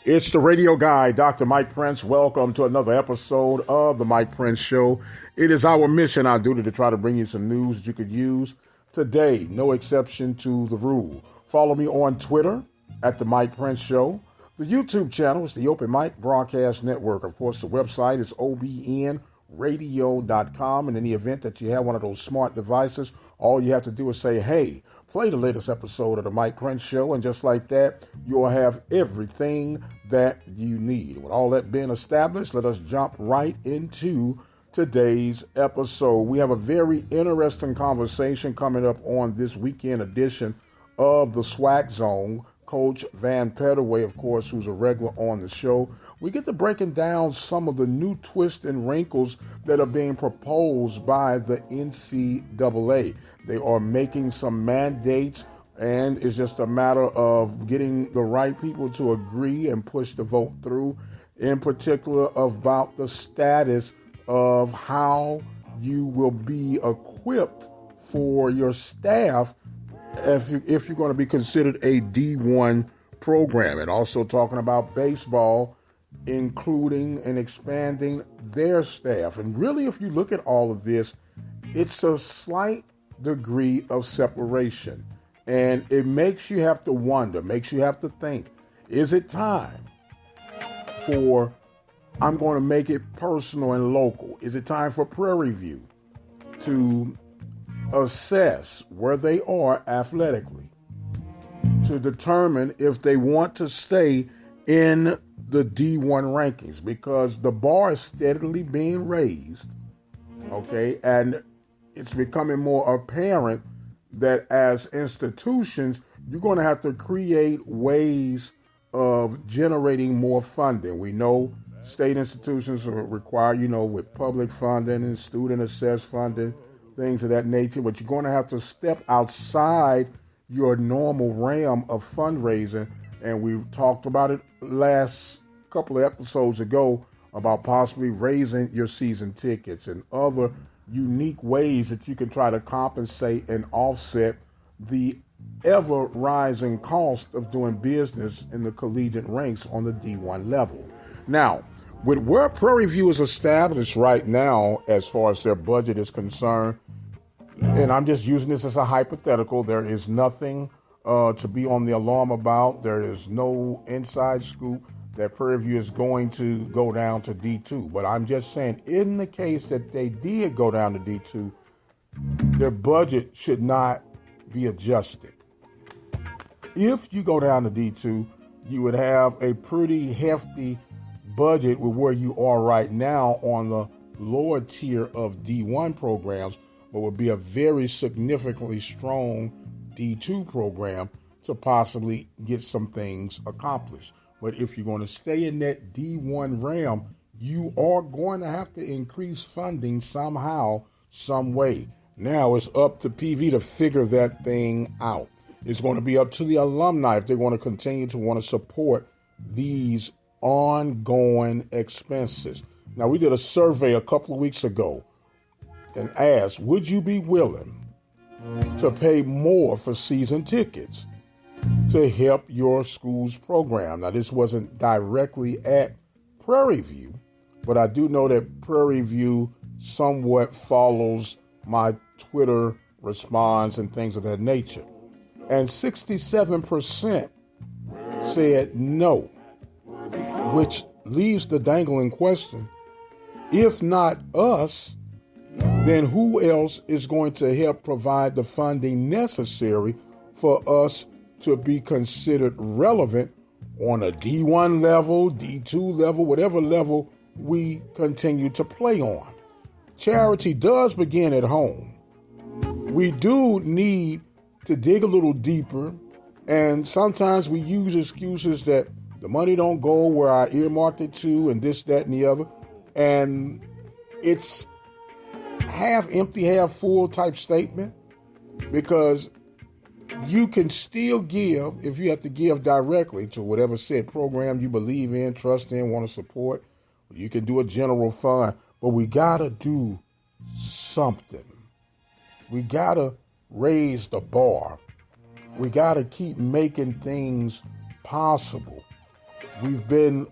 It's the radio guy, Dr. Mike Prince. Welcome to another episode of the Mike Prince Show. It is our mission, our duty, to try to bring you some news that you could use today. No exception to the rule. Follow me on Twitter at the Mike Prince Show. The YouTube channel is the Open Mic Broadcast Network. Of course, the website is obnradio.com. And in the event that you have one of those smart devices, all you have to do is say, hey, play the latest episode of the Mike Prince Show, and just like that, you'll have everything that you need. With all that being established, let us jump right into today's episode. We have a very interesting conversation coming up on this weekend edition of the SWAC Zone. Coach Van Pettaway, of course, who's a regular on the show. We get to breaking down some of the new twists and wrinkles that are being proposed by the NCAA. They are making some mandates, and it's just a matter of getting the right people to agree and push the vote through, in particular about the status of how you will be equipped for your staff if you're going to be considered a D1 program, and also talking about baseball, including and expanding their staff. And really, if you look at all of this, it's a slight degree of separation. And it makes you have to wonder, makes you have to think, is it time for, I'm going to make it personal and local, is it time for Prairie View to assess where they are athletically, to determine if they want to stay in the D1 rankings, because the bar is steadily being raised, okay? And it's becoming more apparent that as institutions, you're going to have to create ways of generating more funding. We know state institutions require, with public funding and student assessed funding, things of that nature, but you're going to have to step outside your normal realm of fundraising. And we talked about it last couple of episodes ago about possibly raising your season tickets and other unique ways that you can try to compensate and offset the ever-rising cost of doing business in the collegiate ranks on the D1 level. Now, with where Prairie View is established right now, as far as their budget is concerned, and I'm just using this as a hypothetical, there is nothing to be on the alarm about. There is no inside scoop that Prairie View is going to go down to D2. But I'm just saying, in the case that they did go down to D2, their budget should not be adjusted. If you go down to D2, you would have a pretty hefty budget with where you are right now on the lower tier of D1 programs, but would be a very significantly strong D2 program to possibly get some things accomplished. But if you're going to stay in that D1 realm, you are going to have to increase funding somehow, some way. Now it's up to PV to figure that thing out. It's going to be up to the alumni if they want to continue to want to support these ongoing expenses. Now, we did a survey a couple of weeks ago and asked, would you be willing to pay more for season tickets to help your school's program? Now, this wasn't directly at Prairie View, but I do know that Prairie View somewhat follows my Twitter response and things of that nature. And 67% said no, which leaves the dangling question, if not us, then who else is going to help provide the funding necessary for us to be considered relevant on a D1 level, D2 level, whatever level we continue to play on? Charity does begin at home. We do need to dig a little deeper, and sometimes we use excuses that the money don't go where I earmarked it to, and this, that, and the other. And it's half empty, half full type statement, because you can still give if you have to give directly to whatever said program you believe in, trust in, want to support. You can do a general fund, but we got to do something. We got to raise the bar. We got to keep making things possible. We've been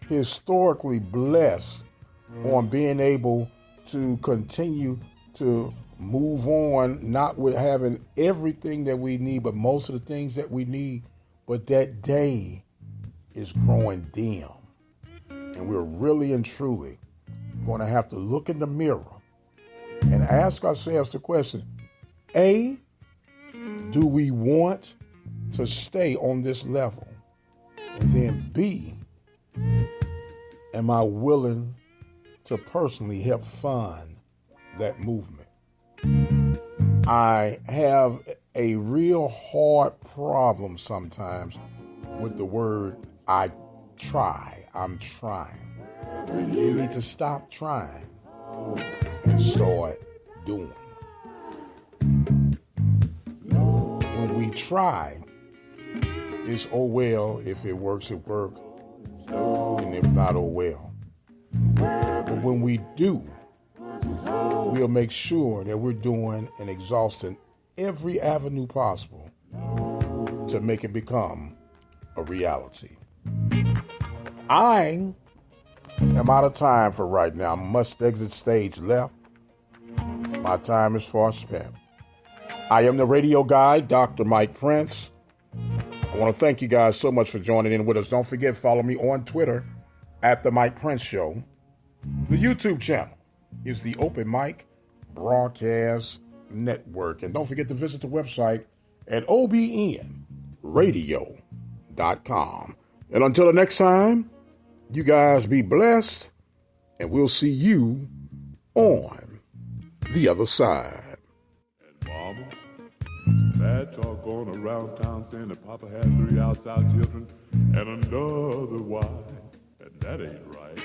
historically blessed on being able to continue to move on, not with having everything that we need, but most of the things that we need. But that day is growing dim. And we're really and truly going to have to look in the mirror and ask ourselves the question, A, do we want to stay on this level? And then B, am I willing to personally help fund that movement? I have a real hard problem sometimes with the word I'm trying. You need to stop trying and start doing. When we try, it's oh well, if it works, it works, and if not, oh well. But when we do, we'll make sure that we're doing and exhausting every avenue possible to make it become a reality. I am out of time for right now. I must exit stage left. My time is far spent. I am the radio guy, Dr. Mike Prince. I want to thank you guys so much for joining in with us. Don't forget, follow me on Twitter at The Mike Prince Show. The YouTube channel is the Open Mic Broadcast Network. And don't forget to visit the website at obnradio.com. And until the next time, you guys be blessed, and we'll see you on the other side. And Mama, bad talk going around town saying that Papa had 3 outside children and another wife, and that ain't right.